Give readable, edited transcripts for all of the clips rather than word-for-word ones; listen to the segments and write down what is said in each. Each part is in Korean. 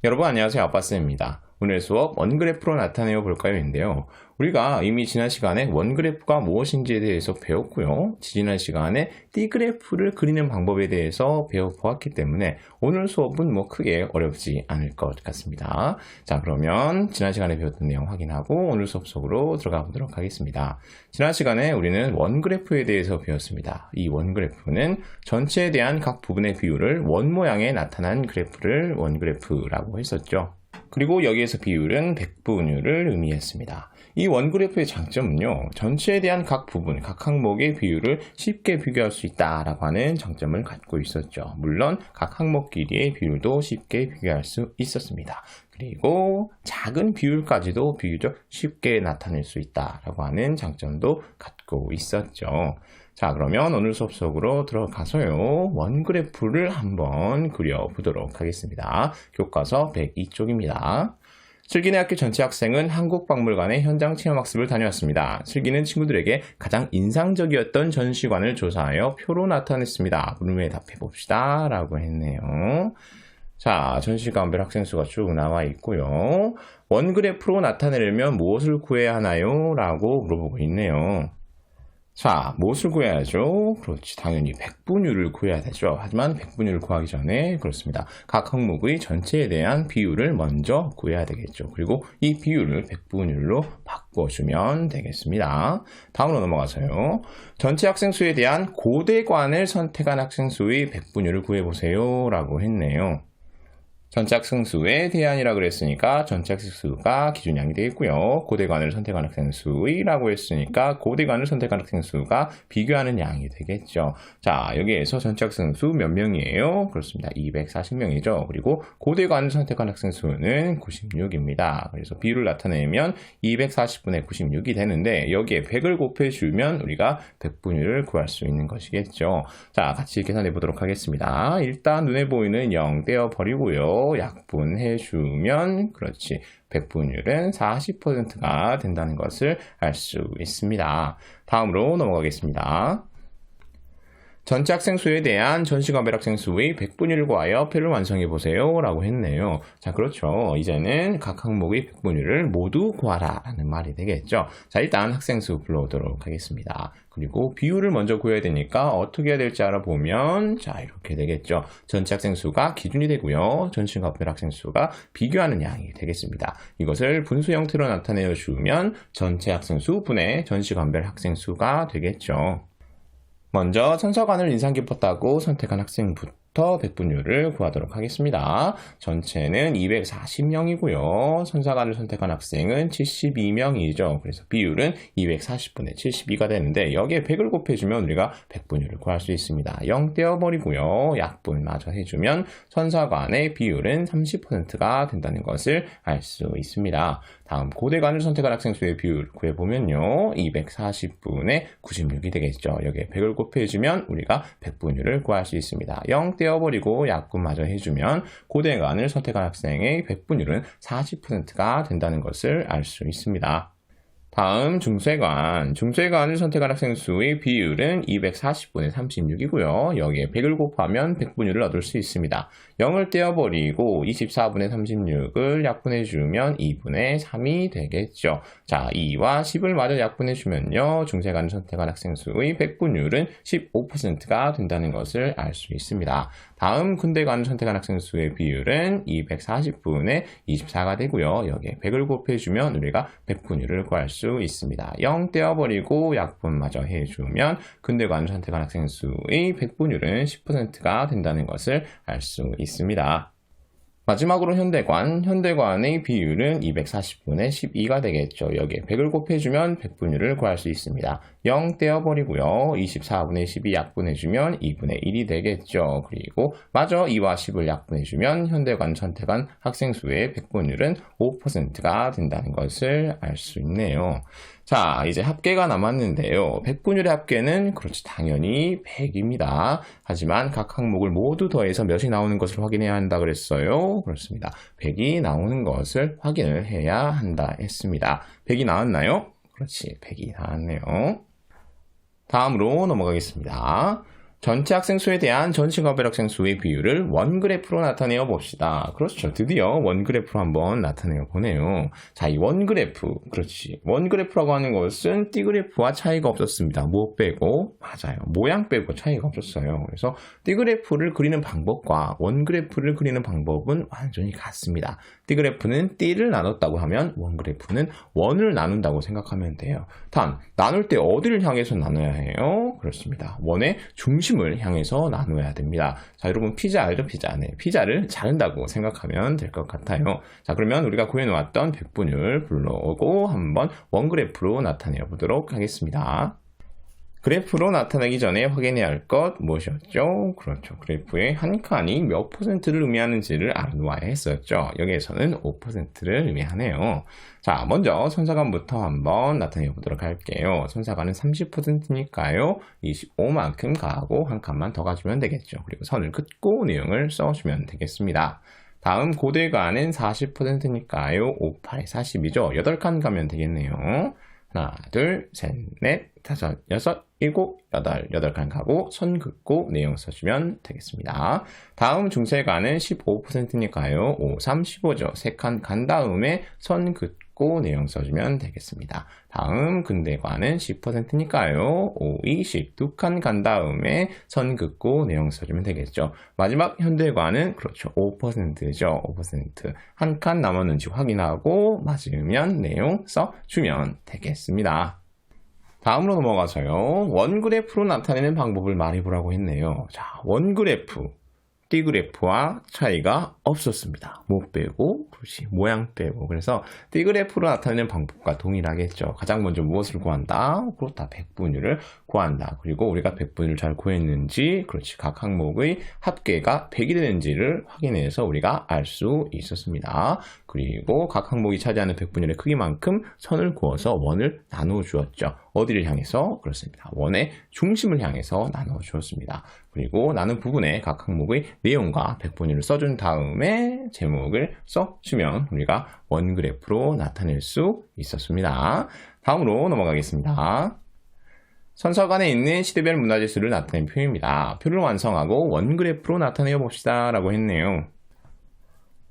여러분 안녕하세요. 아빠쌤입니다. 오늘 수업 원그래프로 나타내어 볼까요?인데요. 우리가 이미 지난 시간에 원그래프가 무엇인지에 대해서 배웠고요. 지난 시간에 D그래프를 그리는 방법에 대해서 배워보았기 때문에 오늘 수업은 크게 어렵지 않을 것 같습니다. 자, 그러면 지난 시간에 배웠던 내용 확인하고 오늘 수업 속으로 들어가 보도록 하겠습니다. 지난 시간에 우리는 원그래프에 대해서 배웠습니다. 이 원그래프는 전체에 대한 각 부분의 비율을 원 모양에 나타난 그래프를 원그래프라고 했었죠. 그리고 여기에서 비율은 백분율을 의미했습니다. 이 원그래프의 장점은요, 전체에 대한 각 부분, 각 항목의 비율을 쉽게 비교할 수 있다라고 하는 장점을 갖고 있었죠. 물론 각 항목끼리의 비율도 쉽게 비교할 수 있었습니다. 그리고 작은 비율까지도 비교적 쉽게 나타낼 수 있다라고 하는 장점도 갖고 있었죠. 자, 그러면 오늘 수업 속으로 들어가서요, 원그래프를 한번 그려보도록 하겠습니다. 교과서 102쪽입니다. 슬기네 학교 전체 학생은 한국박물관의 현장 체험학습을 다녀왔습니다. 슬기는 친구들에게 가장 인상적이었던 전시관을 조사하여 표로 나타냈습니다. 물음에 답해봅시다. 라고 했네요. 자, 전시관별 학생 수가 쭉 나와 있고요. 원그래프로 나타내려면 무엇을 구해야 하나요? 라고 물어보고 있네요. 자, 무엇을 구해야죠? 그렇지, 당연히 백분율을 구해야 되죠. 하지만 백분율을 구하기 전에 그렇습니다. 각 항목의 전체에 대한 비율을 먼저 구해야 되겠죠. 그리고 이 비율을 백분율로 바꿔주면 되겠습니다. 다음으로 넘어가서요. 전체 학생 수에 대한 고대관을 선택한 학생 수의 백분율을 구해보세요. 라고 했네요. 전체 학생 수에 대한이라 그랬으니까 전체 학생 수가 기준량이 되겠고요. 고대관을 선택한 학생 수라고 했으니까 고대관을 선택한 학생 수가 비교하는 양이 되겠죠. 자, 여기에서 전체 학생 수 몇 명이에요? 그렇습니다. 240명이죠. 그리고 고대관을 선택한 학생 수는 96입니다. 그래서 비율을 나타내면 240분의 96이 되는데 여기에 100을 곱해주면 우리가 백분율을 구할 수 있는 것이겠죠. 자, 같이 계산해 보도록 하겠습니다. 일단 눈에 보이는 0 떼어버리고요. 약분해주면 그렇지, 백분율은 40%가 된다는 것을 알 수 있습니다. 다음으로 넘어가겠습니다. 전체 학생 수에 대한 전시관별 학생 수의 백분율을 구하여 표를 완성해 보세요 라고 했네요. 자, 그렇죠. 이제는 각 항목의 백분율을 모두 구하라 라는 말이 되겠죠. 자, 일단 학생 수 불러오도록 하겠습니다. 그리고 비율을 먼저 구해야 되니까 어떻게 해야 될지 알아보면 자, 이렇게 되겠죠. 전체 학생 수가 기준이 되고요. 전시관별 학생 수가 비교하는 양이 되겠습니다. 이것을 분수 형태로 나타내어 주면 전체 학생 수 분의 전시관별 학생 수가 되겠죠. 먼저 선서관을 인상 깊었다고 선택한 학생부터 백분율을 구하도록 하겠습니다. 전체는 240명이고요. 선서관을 선택한 학생은 72명이죠. 그래서 비율은 240분의 72가 되는데 여기에 100을 곱해주면 우리가 백분율을 구할 수 있습니다. 0 떼어버리고요. 약분 마저 해주면 선서관의 비율은 30%가 된다는 것을 알 수 있습니다. 다음 고대관을 선택한 학생 수의 비율 구해보면요. 240분의 96이 되겠죠. 여기에 100을 곱해주면 우리가 백분율을 구할 수 있습니다. 0 떼어버리고 약분마저 해주면 고대관을 선택한 학생의 백분율은 40%가 된다는 것을 알 수 있습니다. 다음 중쇄관을 선택한 학생 수의 비율은 240분의 36이고요. 여기에 100을 곱하면 백분율을 얻을 수 있습니다. 0을 떼어버리고 24분의 36을 약분해주면 2분의 3이 되겠죠. 자, 2와 10을 마저 약분해주면요. 중쇄관을 선택한 학생 수의 백분율은 15%가 된다는 것을 알 수 있습니다. 다음 군대관을 선택한 학생 수의 비율은 240분의 24가 되고요. 여기에 100을 곱해주면 우리가 백분율을 구할 수 있습니다. 0 떼어버리고 약분마저 해주면 군대관을 선택한 학생 수의 백분율은 10%가 된다는 것을 알 수 있습니다. 마지막으로 현대관의 비율은 240분의 12가 되겠죠. 여기에 100을 곱해주면 백분율을 구할 수 있습니다. 0 떼어버리고요. 24분의 12 약분해주면 2분의 1이 되겠죠. 그리고 마저 2와 10을 약분해주면 현대관 선택한 학생 수의 백분율은 5%가 된다는 것을 알 수 있네요. 자, 이제 합계가 남았는데요. 백분율의 합계는 그렇지 당연히 100입니다. 하지만 각 항목을 모두 더해서 몇이 나오는 것을 확인해야 한다 그랬어요. 그렇습니다. 100이 나오는 것을 확인을 해야 한다 했습니다. 100이 나왔나요? 그렇지, 100이 나왔네요. 다음으로 넘어가겠습니다. 전체 학생 수에 대한 전시가별 학생 수의 비율을 원그래프로 나타내어 봅시다. 그렇죠. 드디어 원그래프로 한번 나타내어 보네요. 자, 이 원그래프. 그렇지. 원그래프라고 하는 것은 띠그래프와 차이가 없었습니다. 뭐 빼고? 맞아요. 모양 빼고 차이가 없었어요. 그래서 띠그래프를 그리는 방법과 원그래프를 그리는 방법은 완전히 같습니다. 띠그래프는 띠를 나눴다고 하면 원그래프는 원을 나눈다고 생각하면 돼요. 단, 나눌 때 어디를 향해서 나눠야 해요? 그렇습니다. 원의 중심을 향해서 나눠야 됩니다. 자, 여러분 피자 알죠? 피자. 네, 피자를 자른다고 생각하면 될 것 같아요. 자, 그러면 우리가 구해놓았던 백분율 불러오고 한번 원그래프로 나타내 보도록 하겠습니다. 그래프로 나타내기 전에 확인해야 할 것 무엇이었죠? 그렇죠. 그래프의 한 칸이 몇 %를 의미하는지를 알아놓아야 했었죠. 여기에서는 5%를 의미하네요. 자, 먼저 선사관부터 한번 나타내 보도록 할게요. 선사관은 30%니까요. 25만큼 가하고 한 칸만 더 가주면 되겠죠. 그리고 선을 긋고 내용을 써주면 되겠습니다. 다음 고대관은 40%니까요. 5, 8, 40이죠. 8칸 가면 되겠네요. 하나, 둘, 셋, 넷, 다섯, 여섯, 일곱, 여덟 칸 가고 선 긋고 내용 써주면 되겠습니다. 다음 중세관은 15%니까요. 5, 3, 15죠. 3칸 간 다음에 선 긋고 내용 써주면 되겠습니다. 다음 근대관은 10%니까요. 5, 20, 2칸 간 다음에 선 긋고 내용 써주면 되겠죠. 마지막 현대관은 그렇죠. 5%죠. 5%. 한 칸 남았는지 확인하고 맞으면 내용 써주면 되겠습니다. 다음으로 넘어가서요. 원그래프로 나타내는 방법을 말해보라고 했네요. 자, 원그래프, 띠그래프와 차이가 없었습니다. 못 빼고, 그렇지, 모양 빼고. 그래서 띠그래프로 나타내는 방법과 동일하겠죠. 가장 먼저 무엇을 구한다? 그렇다, 백분율을 구한다. 그리고 우리가 백분율을 잘 구했는지, 그렇지, 각 항목의 합계가 100이 되는지를 확인해서 우리가 알 수 있었습니다. 그리고 각 항목이 차지하는 백분율의 크기만큼 선을 그어서 원을 나누어 주었죠. 어디를 향해서? 그렇습니다. 원의 중심을 향해서 나누어 주었습니다. 그리고 나눈 부분에 각 항목의 내용과 백분율을 써준 다음에 제목을 써주면 우리가 원그래프로 나타낼 수 있었습니다. 다음으로 넘어가겠습니다. 선서관에 있는 시대별 문화지수를 나타낸 표입니다. 표를 완성하고 원그래프로 나타내어 봅시다 라고 했네요.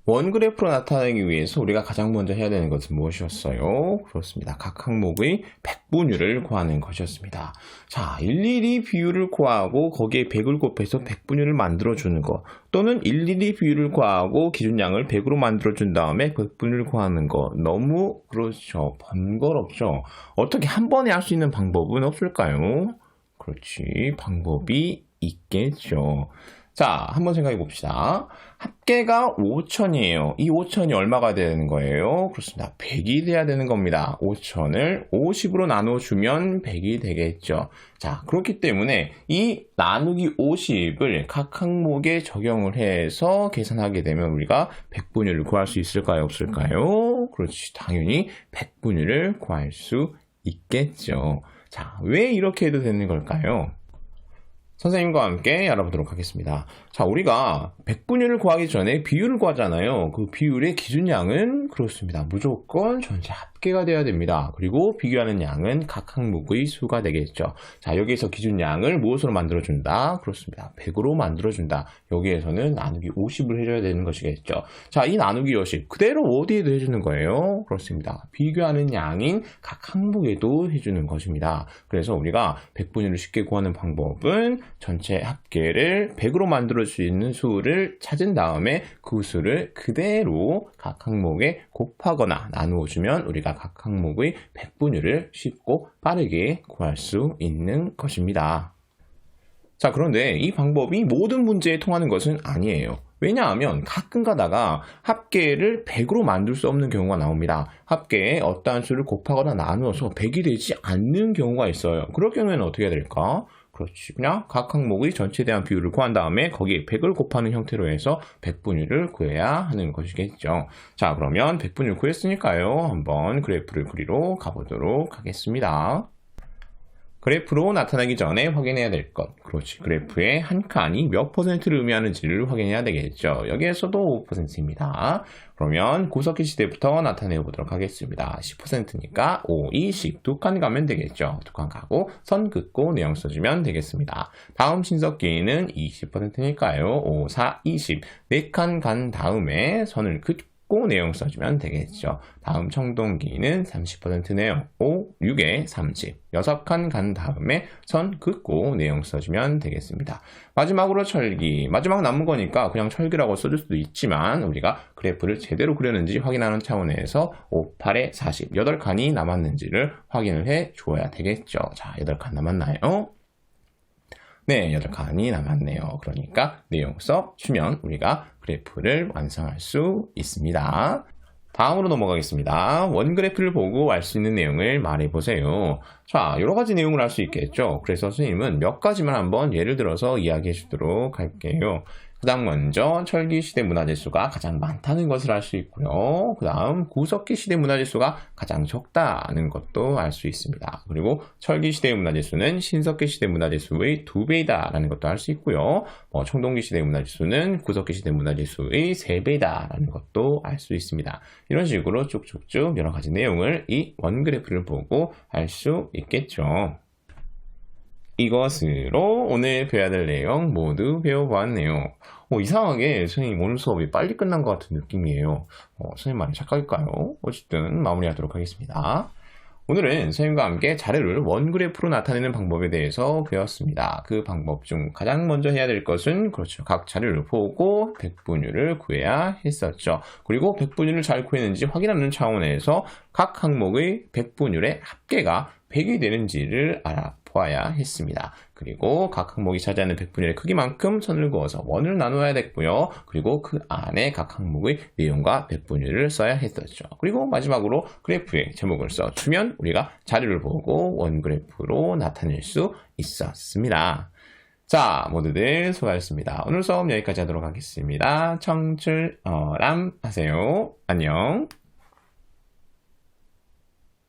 원그래프로 나타내기 위해서 우리가 가장 먼저 해야 되는 것은 무엇이었어요? 그렇습니다. 각 항목의 백분율을 구하는 것이었습니다. 자, 일일이 비율을 구하고 거기에 100을 곱해서 백분율을 만들어주는 것, 또는 일일이 비율을 구하고 기준량을 100으로 만들어준 다음에 백분율을 구하는 것, 너무 그렇죠. 번거롭죠. 어떻게 한 번에 할 수 있는 방법은 없을까요? 그렇지, 방법이 있겠죠. 자, 한번 생각해 봅시다. 합계가 5,000이에요. 이 5,000이 얼마가 되는 거예요? 그렇습니다. 100이 돼야 되는 겁니다. 5,000을 50으로 나눠주면 100이 되겠죠. 자, 그렇기 때문에 이 나누기 50을 각 항목에 적용을 해서 계산하게 되면 우리가 백분율을 구할 수 있을까요? 없을까요? 그렇지. 당연히 백분율을 구할 수 있겠죠. 자, 왜 이렇게 해도 되는 걸까요? 선생님과 함께 알아보도록 하겠습니다. 자, 우리가 백분율을 구하기 전에 비율을 구하잖아요. 그 비율의 기준량은 그렇습니다. 무조건 전체 합계가 돼야 됩니다. 그리고 비교하는 양은 각 항목의 수가 되겠죠. 자, 여기에서 기준량을 무엇으로 만들어준다? 그렇습니다. 100으로 만들어준다. 여기에서는 나누기 50을 해줘야 되는 것이겠죠. 자, 이 나누기 50 그대로 어디에도 해주는 거예요? 그렇습니다. 비교하는 양인 각 항목에도 해주는 것입니다. 그래서 우리가 백분율을 쉽게 구하는 방법은 전체 합계를 100으로 만들어줄 수 있는 수를 찾은 다음에 그 수를 그대로 각 항목에 곱하거나 나누어주면 우리가 각 항목의 백분율을 쉽고 빠르게 구할 수 있는 것입니다. 자, 그런데 이 방법이 모든 문제에 통하는 것은 아니에요. 왜냐하면 가끔 가다가 합계를 100으로 만들 수 없는 경우가 나옵니다. 합계에 어떠한 수를 곱하거나 나누어서 100이 되지 않는 경우가 있어요. 그럴 경우에는 어떻게 해야 될까? 그렇지. 그냥 각 항목의 전체에 대한 비율을 구한 다음에 거기에 100을 곱하는 형태로 해서 백분율을 구해야 하는 것이겠죠. 자, 그러면 백분율 구했으니까요. 한번 그래프를 그리러 가보도록 하겠습니다. 그래프로 나타나기 전에 확인해야 될 것. 그렇지. 그래프의 한 칸이 몇 %를 의미하는지를 확인해야 되겠죠. 여기에서도 5%입니다. 그러면 구석기 시대부터 나타내 보도록 하겠습니다. 10%니까 5, 20, 두 칸 가면 되겠죠. 두 칸 가고 선 긋고 내용 써주면 되겠습니다. 다음 신석기는 20%니까요. 5, 4, 20, 네 칸 간 다음에 선을 긋고 내용 써주면 되겠죠. 다음 청동기는 30%네요. 5, 6에 30. 6칸 간 다음에 선 긋고 내용 써주면 되겠습니다. 마지막으로 철기. 마지막 남은 거니까 그냥 철기라고 써줄 수도 있지만 우리가 그래프를 제대로 그렸는지 확인하는 차원에서 5, 8에 40. 8칸이 남았는지를 확인을 해 줘야 되겠죠. 자, 8칸 남았나요? 네, 8칸이 남았네요. 그러니까 내용 써주면 우리가 그래프를 완성할 수 있습니다. 다음으로 넘어가겠습니다. 원그래프를 보고 알 수 있는 내용을 말해보세요. 자, 여러 가지 내용을 알 수 있겠죠. 그래서 선생님은 몇 가지만 한번 예를 들어서 이야기해 주도록 할게요. 그 다음 먼저 철기 시대 문화재수가 가장 많다는 것을 알 수 있고요. 그 다음 구석기 시대 문화재수가 가장 적다는 것도 알 수 있습니다. 그리고 철기 시대 문화재수는 신석기 시대 문화재수의 2배이다 라는 것도 알 수 있고요. 청동기 시대 문화재수는 구석기 시대 문화재수의 3배이다 라는 것도 알 수 있습니다. 이런 식으로 쭉쭉쭉 여러 가지 내용을 이 원그래프를 보고 알 수 있겠죠. 이것으로 오늘 배워야 될 내용 모두 배워보았네요. 이상하게 선생님 오늘 수업이 빨리 끝난 것 같은 느낌이에요. 선생님 말이 착각일까요? 어쨌든 마무리하도록 하겠습니다. 오늘은 선생님과 함께 자료를 원그래프로 나타내는 방법에 대해서 배웠습니다. 그 방법 중 가장 먼저 해야 될 것은 그렇죠. 각 자료를 보고 백분율을 구해야 했었죠. 그리고 백분율을 잘 구했는지 확인하는 차원에서 각 항목의 백분율의 합계가 100이 되는지를 알아보아야 했습니다. 그리고 각 항목이 차지하는 백분율의 크기만큼 선을 그어서 원을 나누어야 됐고요. 그리고 그 안에 각 항목의 내용과 백분율을 써야 했었죠. 그리고 마지막으로 그래프에 제목을 써주면 우리가 자료를 보고 원그래프로 나타낼 수 있었습니다. 자, 모두들 수고하셨습니다. 오늘 수업 여기까지 하도록 하겠습니다. 청출어람 하세요. 안녕.